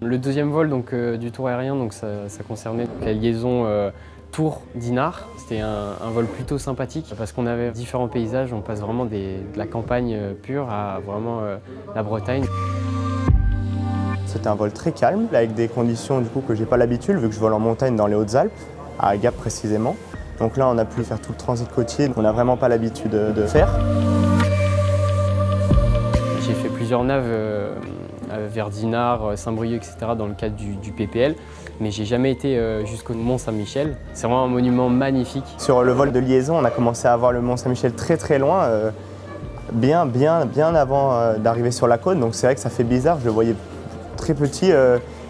Le deuxième vol donc, du tour aérien, donc, ça concernait la liaison Tours-Dinard. C'était un vol plutôt sympathique parce qu'on avait différents paysages. On passe vraiment de la campagne pure à vraiment la Bretagne. C'était un vol très calme, avec des conditions du coup, que j'ai pas l'habitude, vu que je vole en montagne dans les Hautes-Alpes, à Gap précisément. Donc là, on a pu faire tout le transit côtier qu'on n'a vraiment pas l'habitude de faire. J'ai fait plusieurs naves vers Dinard, Saint-Brieuc, etc. dans le cadre du PPL, mais j'ai jamais été jusqu'au Mont-Saint-Michel. C'est vraiment un monument magnifique. Sur le vol de liaison, on a commencé à voir le Mont-Saint-Michel très très loin, bien avant d'arriver sur la côte. Donc c'est vrai que ça fait bizarre, je le voyais très petit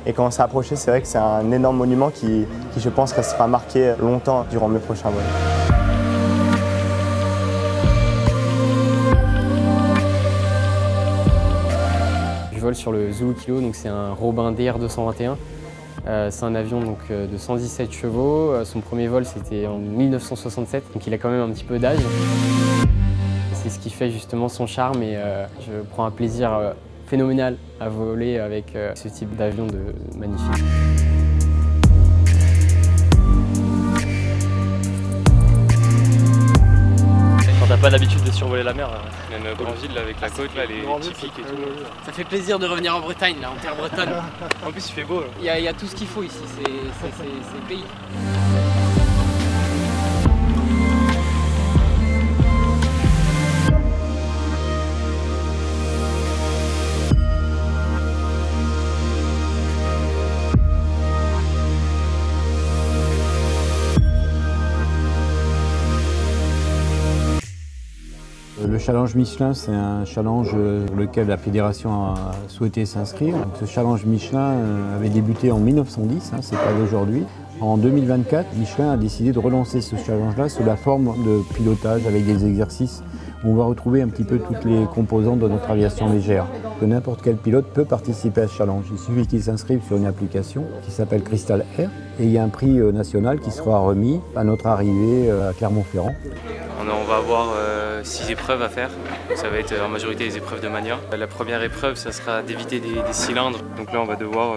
et quand on s'est approché, c'est vrai que c'est un énorme monument qui, je pense, restera marqué longtemps durant mes prochains vols. Je vole sur le Zulu Kilo, donc c'est un Robin DR221. C'est un avion donc, de 117 chevaux. Son premier vol c'était en 1967, donc il a quand même un petit peu d'âge. C'est ce qui fait justement son charme et je prends un plaisir phénoménal à voler avec ce type d'avion magnifique. Quand t'as pas l'habitude de survoler la mer, même Granville avec la côte, là, elle est typique et tout. Ça fait plaisir de revenir en Bretagne, là, en terre bretonne. En plus il fait beau. Il y a tout ce qu'il faut ici, c'est le pays. Le challenge Michelin, c'est un challenge pour lequel la fédération a souhaité s'inscrire. Ce challenge Michelin avait débuté en 1910, c'est pas d'aujourd'hui. En 2024, Michelin a décidé de relancer ce challenge-là sous la forme de pilotage avec des exercices où on va retrouver un petit peu toutes les composantes de notre aviation légère. N'importe quel pilote peut participer à ce challenge. Il suffit qu'il s'inscrive sur une application qui s'appelle Crystal Air et il y a un prix national qui sera remis à notre arrivée à Clermont-Ferrand. On va avoir 6 épreuves à faire, donc ça va être en majorité des épreuves de mania. La première épreuve, ça sera d'éviter des cylindres, donc là on va devoir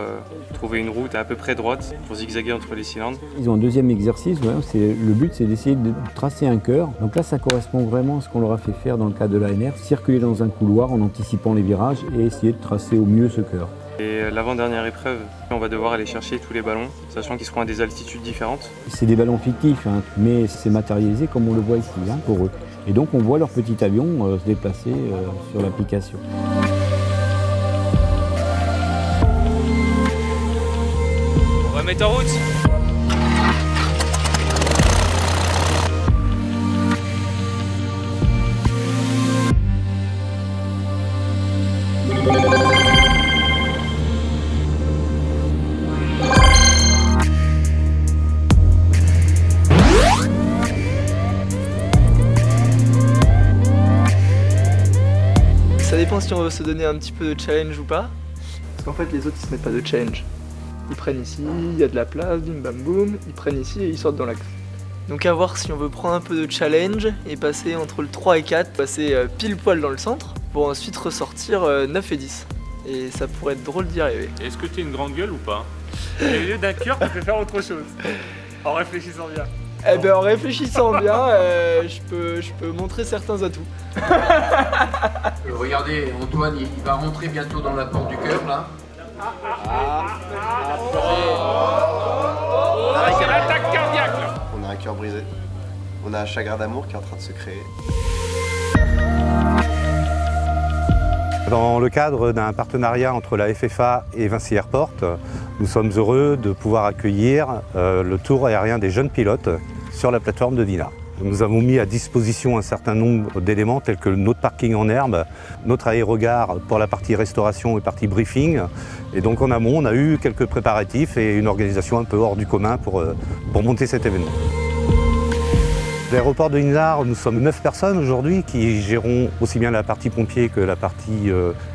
trouver une route à peu près droite pour zigzaguer entre les cylindres. Ils ont un deuxième exercice, le but c'est d'essayer de tracer un cœur. Donc là ça correspond vraiment à ce qu'on leur a fait faire dans le cadre de l'ANR, circuler dans un couloir en anticipant les virages et essayer de tracer au mieux ce cœur. Et l'avant-dernière épreuve, on va devoir aller chercher tous les ballons, sachant qu'ils seront à des altitudes différentes. C'est des ballons fictifs, mais c'est matérialisé comme on le voit ici pour eux. Et donc on voit leur petit avion se déplacer sur l'application. On va mettre en route. Ça dépend si on veut se donner un petit peu de challenge ou pas. Parce qu'en fait les autres ils se mettent pas de challenge. Ils prennent ici, il y a de la place, bim bam boum, ils prennent ici et ils sortent dans l'axe. Donc à voir si on veut prendre un peu de challenge et passer entre le 3 et 4, passer pile poil dans le centre, pour ensuite ressortir 9 et 10. Et ça pourrait être drôle d'y arriver. Est-ce que tu es une grande gueule ou pas? Et au lieu d'un cœur, tu peux faire autre chose. En réfléchissant bien. Eh ben en réfléchissant bien, je peux montrer certains atouts. Regardez, Antoine, il va rentrer bientôt dans la porte du cœur là. C'est l'attaque cardiaque là. On a un cœur brisé. On a un chagrin d'amour qui est en train de se créer. Dans le cadre d'un partenariat entre la FFA et Vinci Airport, nous sommes heureux de pouvoir accueillir le tour aérien des jeunes pilotes sur la plateforme de Dinard. Nous avons mis à disposition un certain nombre d'éléments tels que notre parking en herbe, notre aérogare pour la partie restauration et partie briefing. Et donc en amont, on a eu quelques préparatifs et une organisation un peu hors du commun pour monter cet événement. L'aéroport de Dinard, nous sommes 9 personnes aujourd'hui qui gérons aussi bien la partie pompier que la partie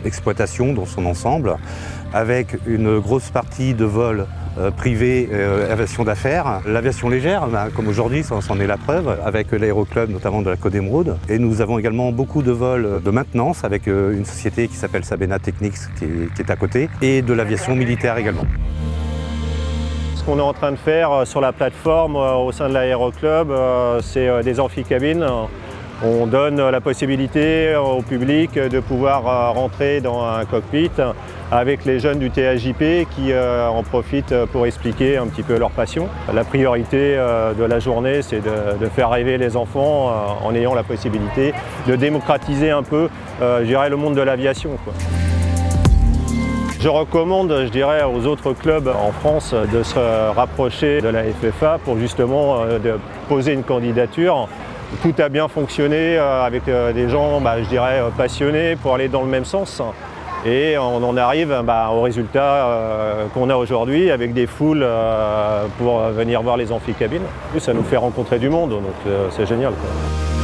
exploitation dans son ensemble, avec une grosse partie de vol privé, aviation d'affaires. L'aviation légère, comme aujourd'hui, c'en est la preuve, avec l'aéroclub notamment de la Côte d'Émeraude. Et nous avons également beaucoup de vols de maintenance avec une société qui s'appelle Sabena Technics qui est à côté, et de l'aviation militaire également. Ce qu'on est en train de faire sur la plateforme au sein de l'aéroclub, c'est des amphicabines. On donne la possibilité au public de pouvoir rentrer dans un cockpit avec les jeunes du TAJP qui en profitent pour expliquer un petit peu leur passion. La priorité de la journée, c'est de faire rêver les enfants en ayant la possibilité de démocratiser un peu, je dirais, le monde de l'aviation, quoi. Je recommande, je dirais, aux autres clubs en France de se rapprocher de la FFA pour justement de poser une candidature. Tout a bien fonctionné avec des gens, je dirais, passionnés pour aller dans le même sens. Et on en arrive au résultat qu'on a aujourd'hui avec des foules pour venir voir les amphicabines. Ça nous fait rencontrer du monde, donc c'est génial, quoi.